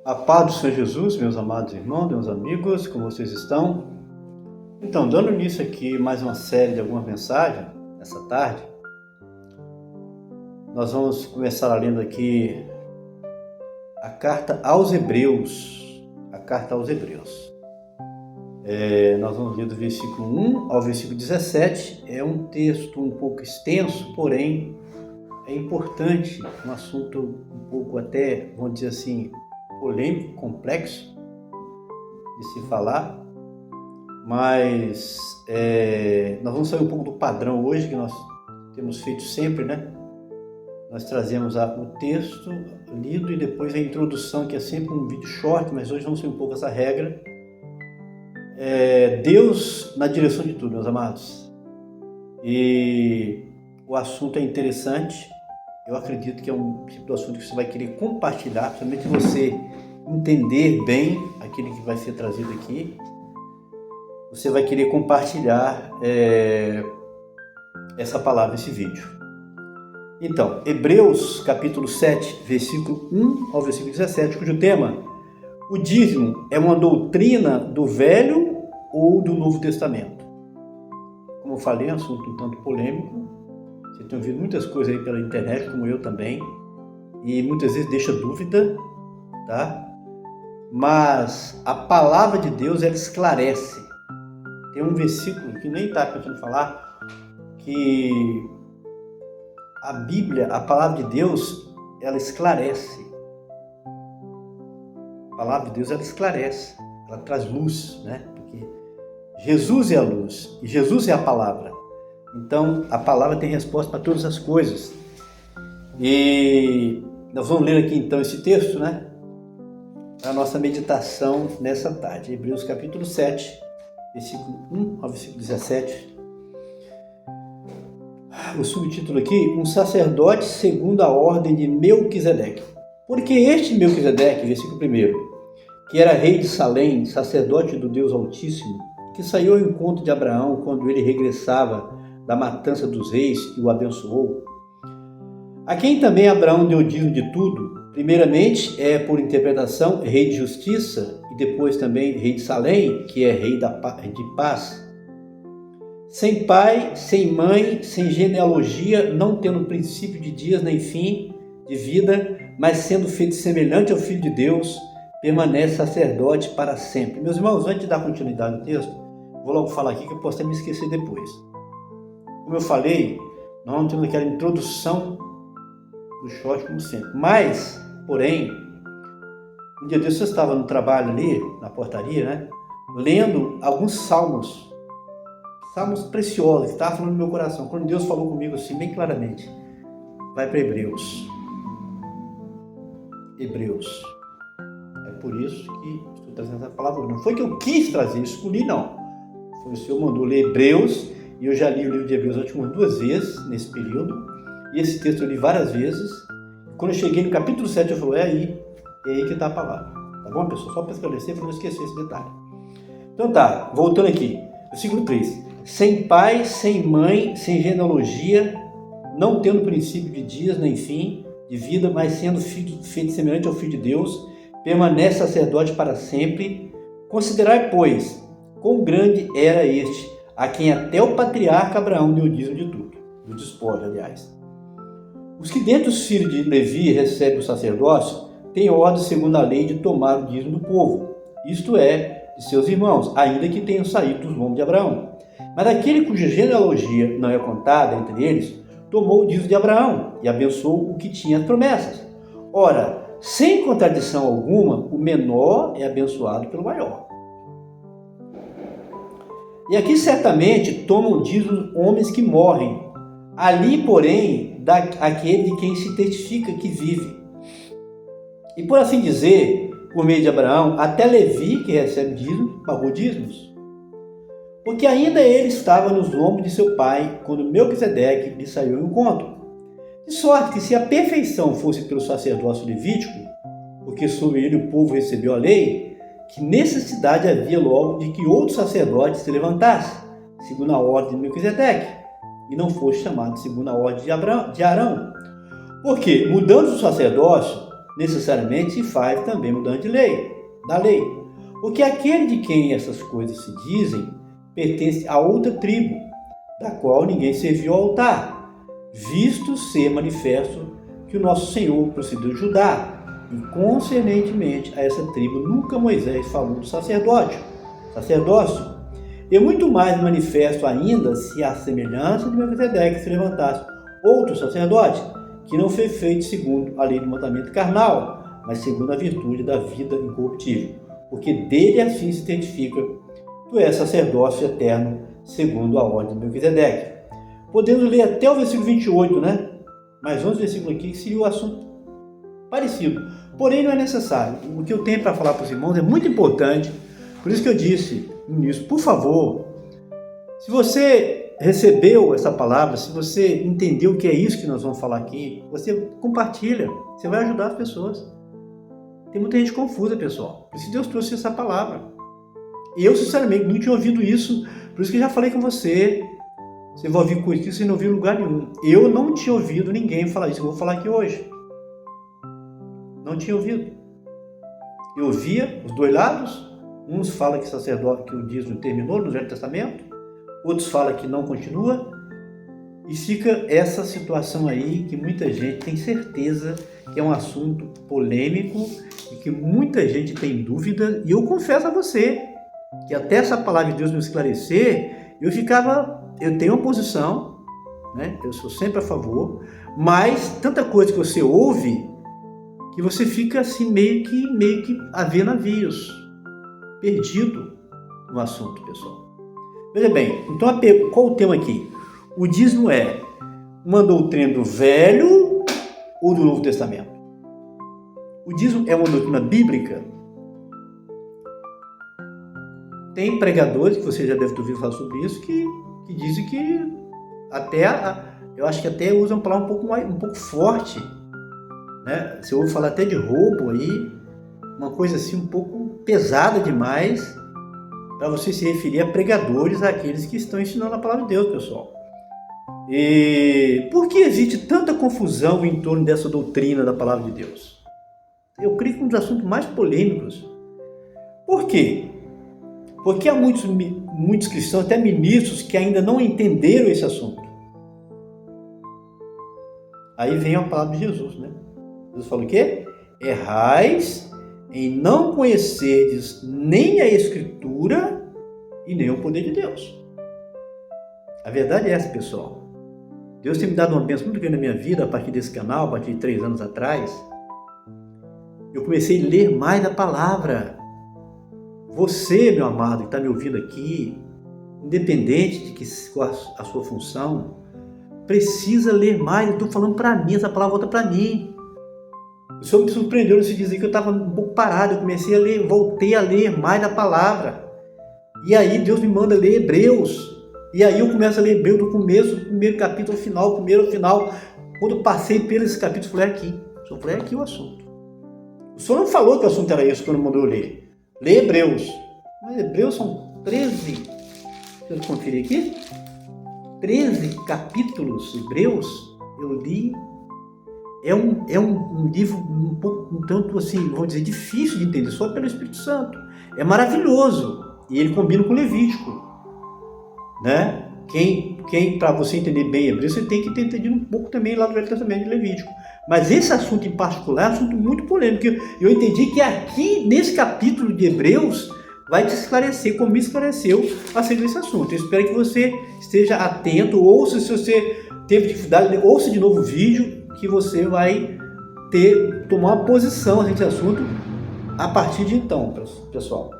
A paz do Senhor Jesus, meus amados irmãos, meus amigos, como vocês estão? Então, dando início aqui mais uma série de alguma mensagem, essa tarde, nós vamos começar lendo aqui a carta aos Hebreus. Nós vamos ler do versículo 1 ao versículo 17. É um texto um pouco extenso, porém é importante, um assunto um pouco até, vamos dizer assim, polêmico, complexo de se falar, mas nós vamos sair um pouco do padrão hoje que nós temos feito sempre, né? Nós trazemos o texto lido e depois a introdução, que é sempre um vídeo short, mas hoje vamos sair um pouco essa regra. Deus na direção de tudo, meus amados. E o assunto é interessante. Eu acredito que é um tipo de assunto que você vai querer compartilhar, principalmente se você entender bem aquilo que vai ser trazido aqui. Você vai querer compartilhar essa palavra, esse vídeo. Então, Hebreus capítulo 7, versículo 1 ao versículo 17, cujo tema: o dízimo é uma doutrina do Velho ou do Novo Testamento? Como eu falei, é um assunto um tanto polêmico. Você tem ouvido muitas coisas aí pela internet, como eu também, e muitas vezes deixa dúvida, tá? Mas a palavra de Deus, ela esclarece. Tem um versículo que nem está pensando falar, que a Bíblia, a palavra de Deus, ela esclarece. A palavra de Deus, ela esclarece, ela traz luz, né? Porque Jesus é a luz e Jesus é a palavra. Então, a palavra tem resposta para todas as coisas. E nós vamos ler aqui então esse texto, né? A nossa meditação nessa tarde. Hebreus capítulo 7, versículo 1 ao versículo 17. O subtítulo aqui: um sacerdote segundo a ordem de Melquisedeque. Porque este Melquisedeque, versículo 1, que era rei de Salém, sacerdote do Deus Altíssimo, que saiu ao encontro de Abraão quando ele regressava da matança dos reis e o abençoou, a quem também Abraão deu dízimo de tudo, primeiramente por interpretação, rei de justiça, e depois também rei de Salém, que é rei de paz, sem pai, sem mãe, sem genealogia, não tendo princípio de dias nem fim de vida, mas sendo feito semelhante ao Filho de Deus, permanece sacerdote para sempre. Meus irmãos, antes de dar continuidade ao texto, vou logo falar aqui que eu posso até me esquecer depois. Como eu falei, nós não temos aquela introdução do short como sempre. Mas, porém, um dia desse eu estava no trabalho ali, na portaria, né? Lendo alguns salmos preciosos, que estavam falando no meu coração. Quando Deus falou comigo assim, bem claramente: vai para Hebreus. É por isso que estou trazendo essa palavra. Não foi que eu quis trazer, escolhi não. Foi o Senhor mandou ler Hebreus, e eu já li o livro de Hebreus umas 2 vezes nesse período, e esse texto eu li várias vezes. Quando eu cheguei no capítulo 7, eu falei: é aí que está a palavra. Tá bom, pessoal? Só para esclarecer, para não esquecer esse detalhe. Então tá, voltando aqui, versículo 3. Sem pai, sem mãe, sem genealogia, não tendo princípio de dias nem fim de vida, mas sendo feito semelhante ao Filho de Deus, permanece sacerdote para sempre. Considerai, pois, quão grande era este, a quem até o patriarca Abraão deu dízimo de tudo, do despojo, aliás. Os que dentre os filhos de Levi recebem o sacerdócio, têm ordem segundo a lei de tomar o dízimo do povo, isto é, de seus irmãos, ainda que tenham saído dos lombos de Abraão. Mas aquele cuja genealogia não é contada entre eles, tomou o dízimo de Abraão e abençoou o que tinha as promessas. Ora, sem contradição alguma, o menor é abençoado pelo maior. E aqui certamente tomam dízimo homens que morrem, ali, porém, aquele de quem se testifica que vive. E por assim dizer, por meio de Abraão, até Levi, que recebe dízimo, pagou dízimos. Porque ainda ele estava nos lombos de seu pai, quando Melquisedeque lhe saiu ao encontro. De sorte que se a perfeição fosse pelo sacerdócio levítico, porque sobre ele o povo recebeu a lei, que necessidade havia logo de que outro sacerdote se levantasse, segundo a ordem de Melquisedeque, e não fosse chamado segundo a ordem de Arão. Porque, mudando o sacerdócio, necessariamente se faz também mudança da lei. Porque aquele de quem essas coisas se dizem pertence a outra tribo, da qual ninguém serviu ao altar, visto ser manifesto que o nosso Senhor procedeu de Judá, e concernentemente a essa tribo nunca Moisés falou do sacerdócio. E muito mais manifesto ainda se a semelhança de Melquisedeque se levantasse outro sacerdote, que não foi feito segundo a lei do mandamento carnal, mas segundo a virtude da vida incorruptível, porque dele assim se testifica: tu és sacerdócio eterno, segundo a ordem de Melquisedeque. Podemos ler até o versículo 28, né? Mais 11 versículos aqui, que seria o assunto parecido. Porém, não é necessário. O que eu tenho para falar para os irmãos é muito importante. Por isso que eu disse no início, por favor, se você recebeu essa palavra, se você entendeu o que é isso que nós vamos falar aqui, você compartilha, você vai ajudar as pessoas. Tem muita gente confusa, pessoal. Por isso Deus trouxe essa palavra. E eu, sinceramente, não tinha ouvido isso. Por isso que eu já falei com você. Você vai ouvir coisas que você não ouviu em lugar nenhum. Eu não tinha ouvido ninguém falar isso. Eu vou falar aqui hoje. Não tinha ouvido. Eu ouvia os dois lados. Uns falam que sacerdote, que o dízimo terminou no Velho Testamento. Outros falam que não continua. E fica essa situação aí que muita gente tem certeza que é um assunto polêmico e que muita gente tem dúvida. E eu confesso a você que até essa palavra de Deus me esclarecer, eu tenho uma posição, né? Eu sou sempre a favor, mas tanta coisa que você ouve que você fica assim meio que a ver navios, perdido no assunto, pessoal. Veja bem, então qual o tema aqui? O dízimo é uma doutrina do Velho ou do Novo Testamento? O dízimo é uma doutrina bíblica? Tem pregadores, que você já deve ter ouvido falar sobre isso, que dizem que eu acho que até usam uma palavra um pouco forte, né? Você ouve falar até de roubo aí, uma coisa assim um pouco pesada demais, para você se referir a pregadores, àqueles que estão ensinando a palavra de Deus, pessoal. E por que existe tanta confusão em torno dessa doutrina da palavra de Deus? Eu creio que é um dos assuntos mais polêmicos. Por quê? Porque há muitos cristãos, até ministros, que ainda não entenderam esse assunto. Aí vem a palavra de Jesus, né? Jesus falou o quê? Errais em não conhecerdes nem a Escritura e nem o poder de Deus. A verdade é essa, pessoal. Deus tem me dado uma bênção muito grande na minha vida a partir desse canal, a partir de 3 anos atrás. Eu comecei a ler mais a palavra. Você, meu amado, que está me ouvindo aqui, independente de qual a sua função, precisa ler mais. Eu estou falando para mim, essa palavra volta para mim. O Senhor me surpreendeu nesse dizer que eu estava um pouco parado. Eu comecei a ler, voltei a ler mais a palavra. E aí Deus me manda ler Hebreus. E aí eu começo a ler Hebreus do começo, do primeiro capítulo ao final, primeiro ao final. Quando eu passei pelos capítulos, eu falei aqui o assunto. O Senhor não falou que o assunto era isso quando mandou eu ler. Lê Hebreus. Mas Hebreus são 13. Deixa eu conferir aqui. 13 capítulos Hebreus. Eu li. É um livro um tanto assim, vamos dizer, difícil de entender, só pelo Espírito Santo. É maravilhoso. E ele combina com Levítico. Né? Para você entender bem Hebreus, você tem que ter entendido um pouco também lá do Velho Testamento de Levítico. Mas esse assunto em particular é um assunto muito polêmico. Eu entendi que aqui, nesse capítulo de Hebreus, vai te esclarecer, como me esclareceu acerca desse assunto. Eu espero que você esteja atento, ouça, se você teve dificuldade, ouça de novo o vídeo, que você vai tomar uma posição nesse assunto a partir de então, pessoal.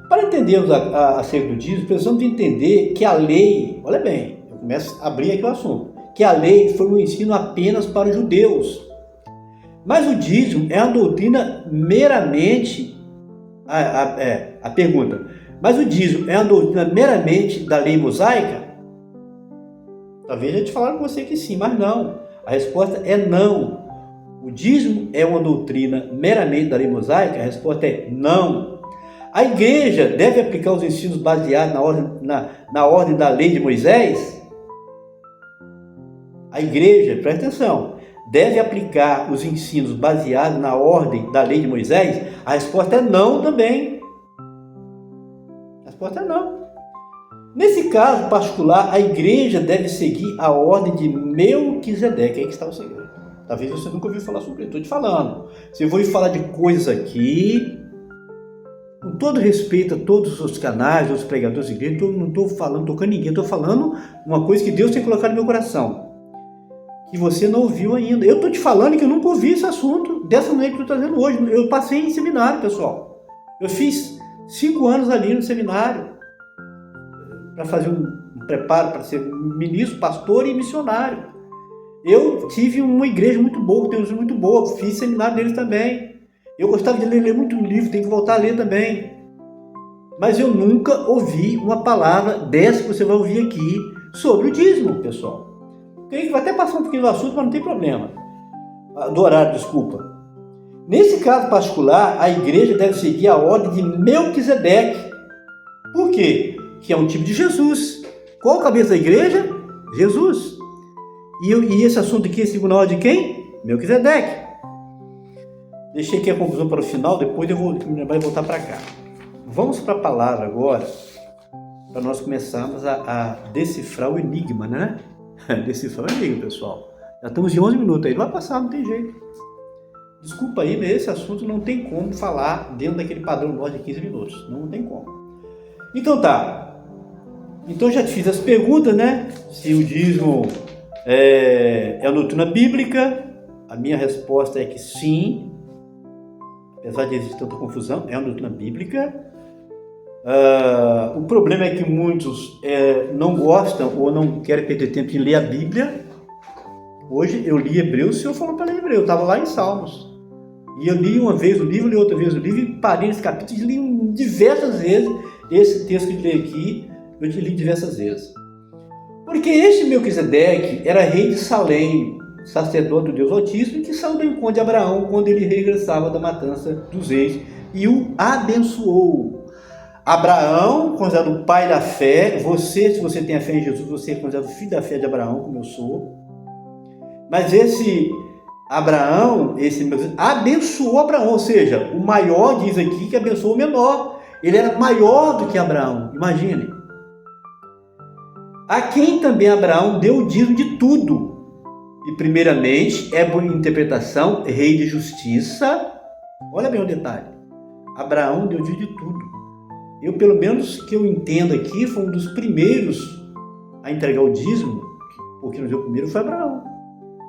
Para entendermos acerca do dízimo, precisamos entender que a lei, olha bem, eu começo a abrir aqui o assunto, que a lei foi um ensino apenas para os judeus. Mas o dízimo é uma doutrina meramente, a pergunta, mas o dízimo é uma doutrina meramente da lei mosaica? Talvez eu te falaram com você que sim, mas não. A resposta é não. O dízimo é uma doutrina meramente da lei mosaica? A resposta é não. A igreja deve aplicar os ensinos baseados na ordem da lei de Moisés? A igreja, presta atenção, deve aplicar os ensinos baseados na ordem da lei de Moisés? A resposta é não também. A resposta é não. Nesse caso particular, a igreja deve seguir a ordem de Melquisedeque. Aí que está o segredo. Talvez você nunca ouviu falar sobre isso. Estou te falando. Se eu vou falar de coisas aqui, com todo respeito a todos os canais, os pregadores da igreja, não estou falando, tocando ninguém, estou falando uma coisa que Deus tem colocado no meu coração, que você não ouviu ainda. Eu estou te falando que eu nunca ouvi esse assunto dessa maneira que eu estou trazendo hoje. Eu passei em seminário, pessoal. Eu fiz 5 anos ali no seminário, para fazer um preparo para ser ministro, pastor e missionário. Eu tive uma igreja muito boa, teologia muito boa, fiz seminário deles também. Eu gostava de ler muito livro, tem que voltar a ler também. Mas eu nunca ouvi uma palavra dessa que você vai ouvir aqui sobre o dízimo, pessoal. Eu vou até passar um pouquinho do assunto, mas não tem problema. Do horário, desculpa. Nesse caso particular, a igreja deve seguir a ordem de Melquisedeque. Por quê? Que é um tipo de Jesus. Qual a cabeça da igreja? Jesus. E esse assunto aqui é segundo a ordem de quem? Melquisedeque. Deixei aqui a conclusão para o final, depois eu vou voltar para cá. Vamos para a palavra agora, para nós começarmos a decifrar o enigma, né? Decifrar o enigma, pessoal. Já estamos em 11 minutos aí, vai passar, não tem jeito. Desculpa aí, mas esse assunto não tem como falar dentro daquele padrão nosso de 15 minutos. Não tem como. Então tá. Então já te fiz as perguntas, né? Se o dízimo é a doutrina bíblica, a minha resposta é que sim. Apesar de existir tanta confusão, é uma doutrina bíblica. O problema é que muitos não gostam ou não querem perder tempo em ler a Bíblia. Hoje eu li Hebreus, o Senhor falou para ler Hebreus, eu estava lá em Salmos. E eu li uma vez o livro, li outra vez o livro, e parei nesse capítulo e li diversas vezes esse texto que eu li aqui, eu li diversas vezes. Porque este Melquisedeque era rei de Salém, sacerdote do Deus Altíssimo, que saiu do encontro de Abraão quando ele regressava da matança dos reis e o abençoou. Abraão, considerado o pai da fé, se você tem a fé em Jesus, você é considerado o filho da fé de Abraão, como eu sou. Mas esse Abraão, abençoou Abraão, ou seja, o maior diz aqui que abençoou o menor. Ele era maior do que Abraão, imagine. A quem também Abraão deu o dízimo de tudo. E primeiramente, é por interpretação, rei de justiça. Olha bem o detalhe. Abraão deu o dízimo de tudo. Eu, pelo menos que eu entendo aqui, foi um dos primeiros a entregar o dízimo, porque nos deu primeiro foi Abraão.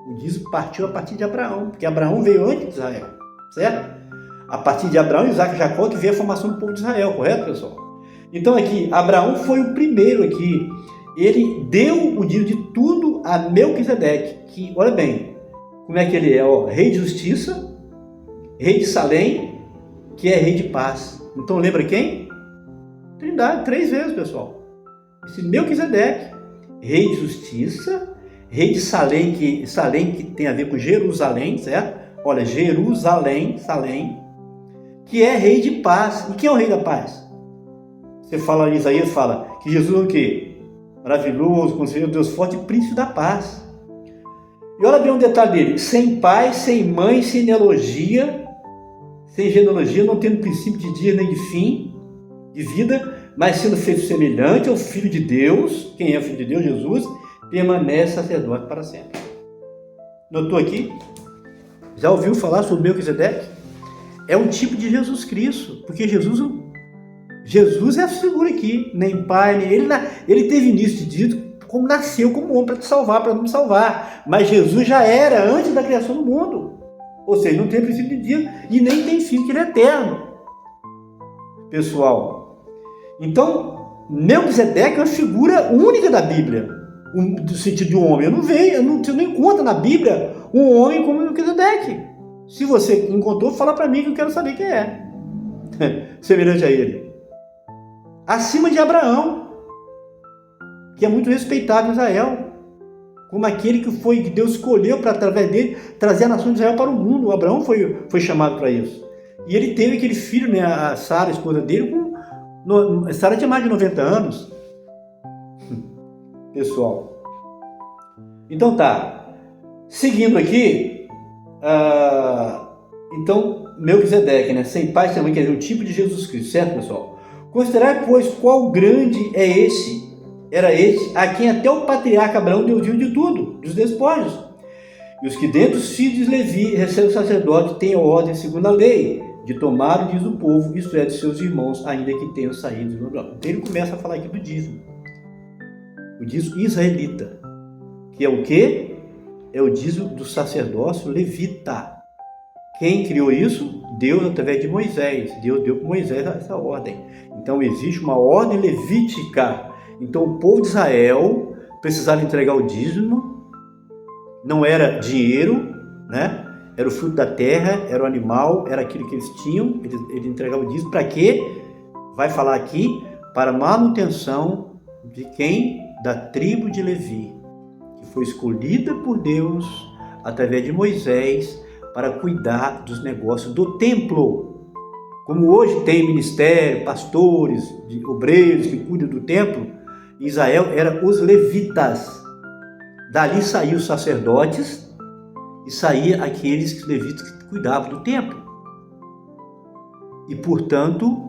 O dízimo partiu a partir de Abraão, porque Abraão veio antes de Israel, certo? A partir de Abraão, Isaac e Jacó que veio a formação do povo de Israel, correto, pessoal? Então aqui, Abraão foi o primeiro aqui. Ele deu o dízimo de tudo a Melquisedeque, que, olha bem, como é que ele é? Rei de justiça, rei de Salém, que é rei de paz. Então lembra quem? Trindade, 3 vezes, pessoal. Esse Melquisedeque, rei de justiça, rei de Salém que tem a ver com Jerusalém, certo? Olha, Jerusalém, Salém, que é rei de paz. E quem é o rei da paz? Você fala em Isaías, fala que Jesus é o quê? Maravilhoso, conselheiro, Deus forte, príncipe da paz. E olha bem um detalhe dele: sem pai, sem mãe, sem genealogia, não tendo princípio de dia nem de fim de vida, mas sendo feito semelhante ao Filho de Deus. Quem é o Filho de Deus? Jesus. Permanece sacerdote para sempre. Notou aqui? Já ouviu falar sobre Melquisedeque? É um tipo de Jesus Cristo, porque Jesus é a figura aqui, nem pai, nem ele teve início de dito como nasceu como homem para te salvar, para não me salvar. Mas Jesus já era antes da criação do mundo. Ou seja, não tem princípio de dia e nem tem fim, que ele é eterno. Pessoal, então Melquisedeque é uma figura única da Bíblia, do sentido de um homem. Você não encontra na Bíblia um homem como Melquisedeque. Se você encontrou, fala para mim que eu quero saber quem é. Semelhante a ele. Acima de Abraão, que é muito respeitado em Israel, como aquele que Deus escolheu para, através dele, trazer a nação de Israel para o mundo. O Abraão foi chamado para isso. E ele teve aquele filho, né, a Sara, a esposa dele, Sara tinha mais de 90 anos. Pessoal. Então tá. Seguindo aqui, então, Melquisedeque, né? Sem pai, sem mãe, quer dizer, o tipo de Jesus Cristo, certo, pessoal? Considerai, pois, qual grande era esse, a quem até o patriarca Abraão deu de tudo, dos despojos. E os que dentre os filhos de Levi recebem o sacerdote têm a ordem segundo a lei, de tomar o dízimo do povo, isto é, de seus irmãos, ainda que tenham saído de Abraão. Então ele começa a falar aqui do dízimo. O dízimo israelita, que é o quê? É o dízimo do sacerdócio levita. Quem criou isso? Deus, através de Moisés. Deus deu para Moisés essa ordem. Então existe uma ordem levítica. Então o povo de Israel precisava entregar o dízimo. Não era dinheiro, né? Era o fruto da terra, era o animal, era aquilo que eles tinham. Eles entregavam o dízimo para quê? Vai falar aqui, para manutenção de quem? Da tribo de Levi, que foi escolhida por Deus através de Moisés para cuidar dos negócios do templo. Como hoje tem ministério, pastores, obreiros que cuidam do templo, Israel eram os levitas. Dali saíam os sacerdotes e saíam aqueles levitas que cuidavam do templo. E, portanto,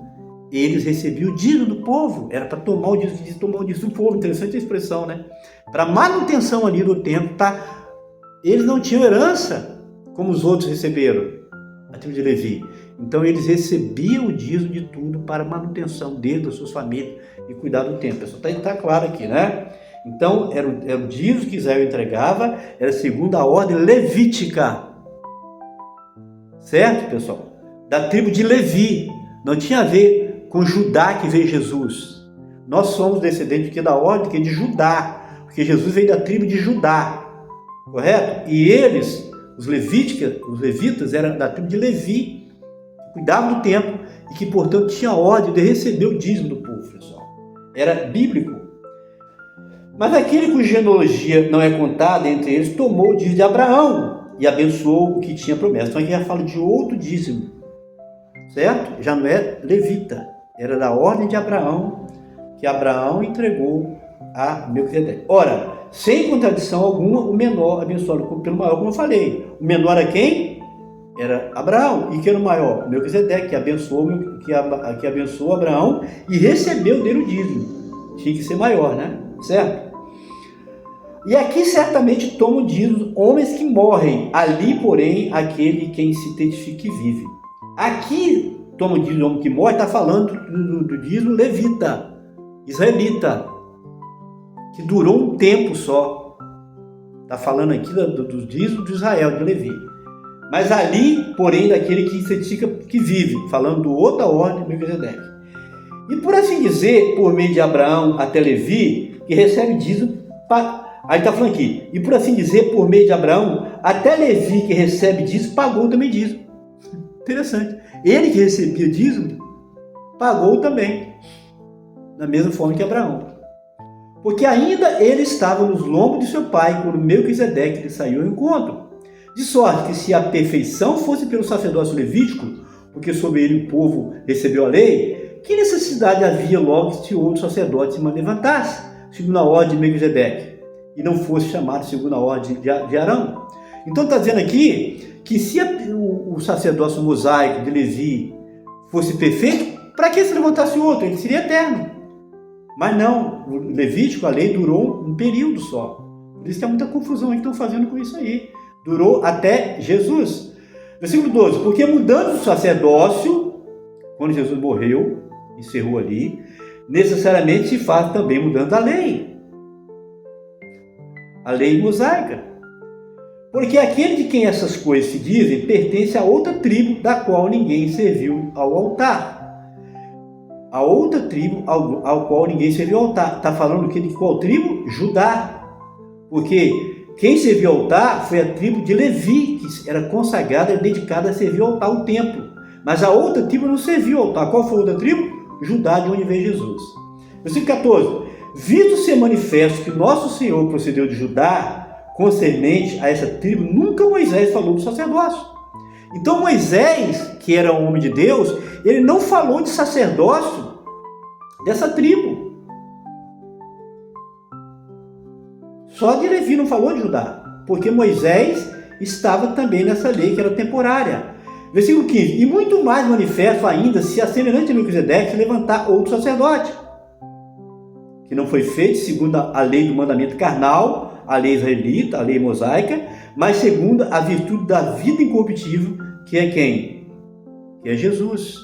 eles recebiam o dízimo do povo. Era para tomar o dízimo do povo. Interessante a expressão, né? Para manutenção ali do templo. Eles não tinham herança como os outros receberam, a tribo de Levi. Então eles recebiam o dízimo de tudo para manutenção deles, das suas famílias e cuidar do templo. Está claro aqui, né? Então era o dízimo que Israel entregava, era segundo a ordem levítica. Certo, pessoal? Da tribo de Levi. Não tinha a ver com Judá que veio Jesus. Nós somos descendentes da ordem de Judá, porque Jesus veio da tribo de Judá. Correto? E eles, os levitas, eram da tribo de Levi, que cuidavam do templo e que, portanto, tinha a ordem de receber o dízimo do povo, pessoal. Era bíblico. Mas aquele cuja genealogia não é contada entre eles, tomou o dízimo de Abraão e abençoou o que tinha promessa. Então aqui já fala de outro dízimo, certo? Já não é levita, era da ordem de Abraão, que Abraão entregou a Melquisedeque. Ora, sem contradição alguma, o menor abençoado pelo maior, como eu falei. O menor é quem? Era Abraão. E quem era o maior? Melquisedeque, que abençoou Abraão e recebeu dele o dízimo. Tinha que ser maior, né? Certo? E aqui certamente tomam dízimo homens que morrem. Ali, porém, aquele quem se testifica que vive. Aqui, tomam dízimo homem que morre, está falando do dízimo levita, israelita, que durou um tempo só. Está falando aqui dos dízimos de Israel, de Levi. Mas ali, porém, daquele que se testifica que vive, falando de outra ordem, Melquisedeque. E por assim dizer, por meio de Abraão até Levi, que recebe dízimo, aí está falando aqui, e por assim dizer, por meio de Abraão, até Levi, que recebe dízimo, pagou também dízimo. Interessante. Ele que recebia dízimo, pagou também, da mesma forma que Abraão. Porque ainda ele estava nos lombos de seu pai, quando Melquisedeque lhe saiu ao encontro. De sorte que se a perfeição fosse pelo sacerdócio levítico, porque sobre ele o povo recebeu a lei, que necessidade havia logo se outro sacerdote se levantasse, segundo a ordem de Melquisedeque, e não fosse chamado segundo a ordem de Arão? Então está dizendo aqui que se o sacerdócio mosaico de Levi fosse perfeito, para que se levantasse outro? Ele seria eterno. Mas não, o Levítico, a lei durou um período só. Por isso que há muita confusão que estão fazendo com isso aí. Durou até Jesus. Versículo 12. Porque mudando o sacerdócio, quando Jesus morreu, encerrou ali, necessariamente se faz também mudando a lei. A lei mosaica. Porque aquele de quem essas coisas se dizem pertence a outra tribo da qual ninguém serviu ao altar. A outra tribo ao qual ninguém serviu ao altar. Está falando de qual tribo? Judá. Porque quem serviu ao altar foi a tribo de Levi, que era consagrada e dedicada a servir ao altar, o templo. Mas a outra tribo não serviu ao altar. Qual foi a outra tribo? Judá, de onde veio Jesus. Versículo 14. Visto ser manifesto que nosso Senhor procedeu de Judá, concernente a essa tribo, nunca Moisés falou do sacerdócio. Então Moisés, que era um homem de Deus, ele não falou de sacerdócio dessa tribo. Só de Levi, não falou de Judá. porque Moisés estava também nessa lei que era temporária. Versículo 15, e muito mais manifesto ainda se a semelhante de Melquisedeque se levantar outro sacerdote, que não foi feito segundo a lei do mandamento carnal, a lei israelita, a lei mosaica, mas segundo a virtude da vida incorruptível, que é quem? Que é Jesus.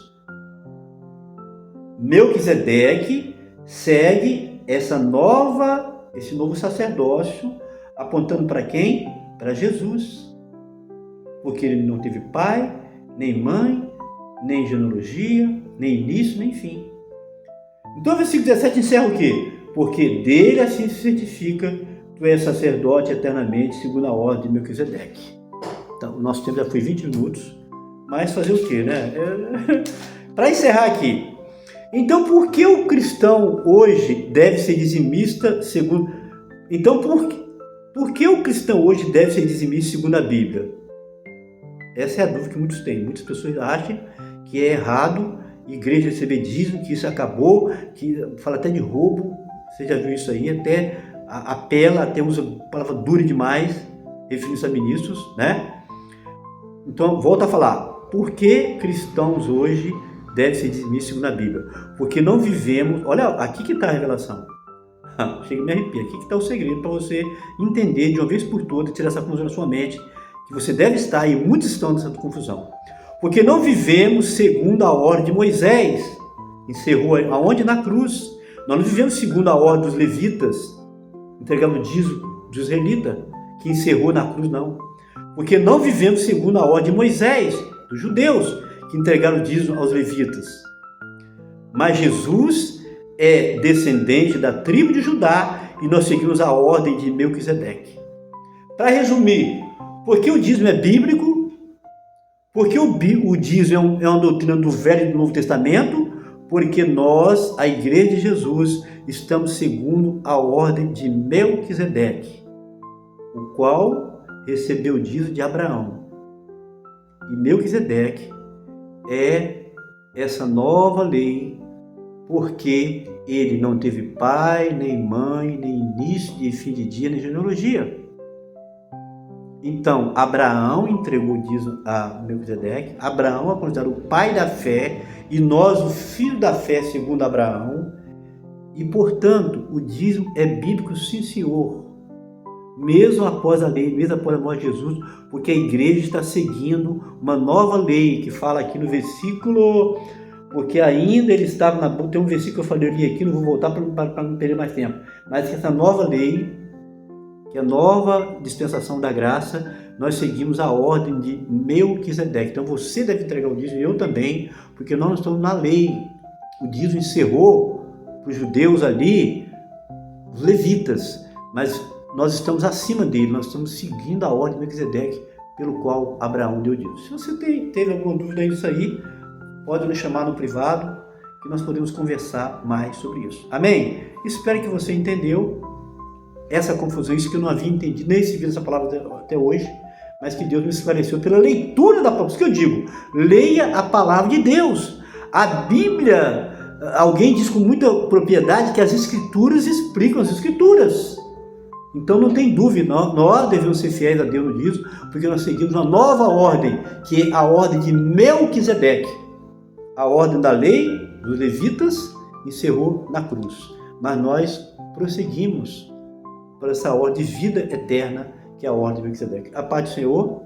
Melquisedeque segue esse novo sacerdócio, apontando para quem? Para Jesus. Porque ele não teve pai, nem mãe, nem genealogia, nem início, nem fim. Então o versículo 17 encerra o quê? Porque dele assim se certifica, tu és sacerdote eternamente, segundo a ordem de Melquisedeque. Então, o nosso tempo já foi 20 minutos, mas fazer o quê, né? Para encerrar aqui, então por que o cristão hoje deve ser dizimista segundo... Então por que o cristão hoje deve ser dizimista segundo a Bíblia? Essa é a dúvida que muitos têm. Muitas pessoas acham que é errado igreja receber dízimo, que isso acabou, que fala até de roubo. Você já viu isso aí? Até apela, até usa palavra dura demais, referindo-se a ministros, né? Então, volta a falar. Por que cristãos hoje devem ser dizimistas segundo a Bíblia? Porque não vivemos... Olha, aqui que está a revelação. Chega a me arrepiar. Aqui que está o segredo para você entender de uma vez por todas, tirar essa confusão da sua mente, que você deve estar, e muitos estão nessa confusão. Porque não vivemos segundo a ordem de Moisés, encerrou aonde? Na cruz. Nós não vivemos segundo a ordem dos levitas, entregando o dízimo dos israelitas, que encerrou na cruz, não. Porque não vivemos segundo a ordem de Moisés, dos judeus, que entregaram o dízimo aos levitas. Mas Jesus é descendente da tribo de Judá e nós seguimos a ordem de Melquisedeque. Para resumir, porque o dízimo é bíblico, porque o dízimo é uma doutrina do Velho e do Novo Testamento, porque nós, a Igreja de Jesus, estamos segundo a ordem de Melquisedeque, o qual recebeu o dízimo de Abraão. E Melquisedeque é essa nova lei, porque ele não teve pai, nem mãe, nem início de fim de dia, nem genealogia. Então, Abraão entregou o dízimo a Melquisedeque. Abraão é considerado o pai da fé e nós o filho da fé segundo Abraão. E, portanto, o dízimo é bíblico, sim, senhor. Mesmo após a lei, mesmo após a morte de Jesus, porque a igreja está seguindo uma nova lei, que fala aqui no versículo... Porque ainda ele estava tem um versículo que eu falei ali aqui, não vou voltar para não perder mais tempo. Mas essa nova lei, que é a nova dispensação da graça, nós seguimos a ordem de Melquisedeque. Então você deve entregar o dízimo, eu também, porque nós não estamos na lei. O dízimo encerrou para os judeus ali, os levitas, mas nós estamos acima dele, nós estamos seguindo a ordem de Melquisedeque, pelo qual Abraão deu o dízimo. Se você teve alguma dúvida nisso aí, pode nos chamar no privado, que nós podemos conversar mais sobre isso. Amém? Espero que você entendeu essa confusão, isso que eu não havia entendido, nem se viu essa palavra até hoje, mas que Deus me esclareceu pela leitura da palavra. Isso que eu digo, leia a palavra de Deus. A Bíblia, alguém diz com muita propriedade que as Escrituras explicam as Escrituras. Então não tem dúvida, nós devemos ser fiéis a Deus no dízimo, porque nós seguimos uma nova ordem, que é a ordem de Melquisedeque. A ordem da lei dos levitas encerrou na cruz, mas nós prosseguimos para essa ordem de vida eterna, que é a ordem de Melquisedeque. A paz do Senhor,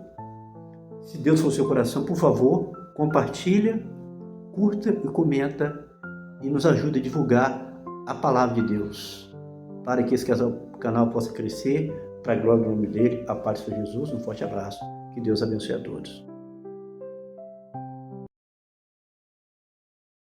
se Deus for o seu coração, por favor, compartilha, curta e comenta e nos ajude a divulgar a palavra de Deus, para que esse canal possa crescer, para a glória do nome dele. A paz do Senhor Jesus, um forte abraço, que Deus abençoe a todos.